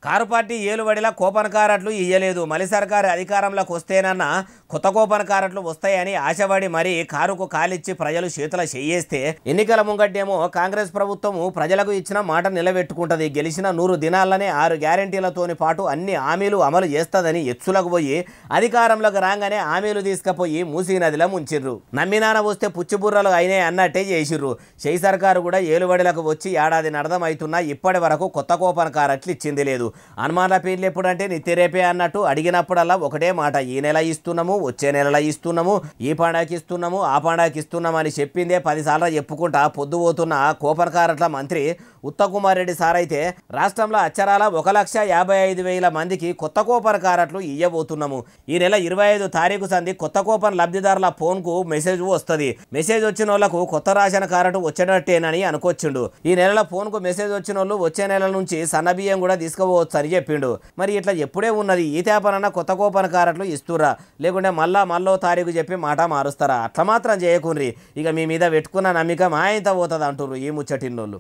Car party ఏలుబడిలా coupon కారట్లు ఇయ్యలేదు. మలి సర్కారు అధికారంలోకి వస్తేనన్నా కొత్త కూపన్ కారట్లు వస్తాయని ఆశపడి మరీ కారుకు కాలిచ్చి ప్రజలు చేతుల చేయేస్తే ఎన్నికల ముంగట్టేమో కాంగ్రెస్ ప్రభుత్వము ప్రజలకు ఇచ్చిన మాట నిలబెట్టుకుంటది. గెలిచిన 100 దినాల్లోనే 6 గ్యారెంటీలతోని పాటు అన్ని హామీలు అమలు చేస్తదని ఎచ్చులకు పోయి అధికారంలోకి రాగానే హామీలు తీసుకుపోయి మూసీ నదిలో ముంచిర్రు. నమ్మినాన వస్తే పుచ్చిబుర్రలు అయినాయి అన్నట్టే చేసిర్రు. షై సర్కారు కూడా ఏలుబడిలకు వచ్చి ఏడాది నడదమవుతున్నా ఇప్పటి వరకు కొత్త కూపన్ కారట్లు ఇచ్చింది లేదు. అనుమానాల పేర్లు ఎప్పుడంటే నిత్యరేపే అన్నట్టు అడిగినప్పుడల్లా ఒకటే మాట, ఈ నెల ఇస్తున్నాము, వచ్చే నెలలో ఇస్తున్నాము, ఈ పండగకి ఇస్తున్నాము, ఆ పండగకి ఇస్తున్నాము అని చెప్పిందే 10 సార్లు చెప్పుకుంటా పొద్దుపోతున్న కూపన్ కారట్ల మంత్రి ఉత్తమ్ రెడ్డి సార్ అయితే రాష్ట్రంలో అచ్చరాల 1,55,000 మందికి కొత్త కూపన్ కారట్లు ఇయ్యబోతున్నాము. ఈ నెల 25 తారీఖు సంది కొత్త కూపన్ లబ్ధిదారుల ఫోన్కు మెసేజ్ వస్తుంది. మెసేజ్ వచ్చిన వాళ్ళకు కొత్త రేషన్ కారటు వచ్చేటట్టేనని అనుకొచ్చిండు. ఈ నెలలో ఫోన్కు మెసేజ్ వచ్చిన వాళ్ళు వచ్చే నెల నుంచి సన్నబియ్యం కూడా తీసుకోవచ్చు అని చెప్పిండు. మరి ఇట్లా ఎప్పుడే ఉన్నది? ఈ తేపనన్నా కొత్త కూపన్ కారట్లు ఇస్తురా, లేకుంటే మళ్ళో తారీఖు చెప్పి మాట మారుస్తారా? అట్లా మాత్రం చేయకుండ్రి. ఇక మీ మీద పెట్టుకున్న నమ్మకం ఆయంత పోతుంది అంటుర్రు ఈ ముచ్చటిన్నోళ్ళు.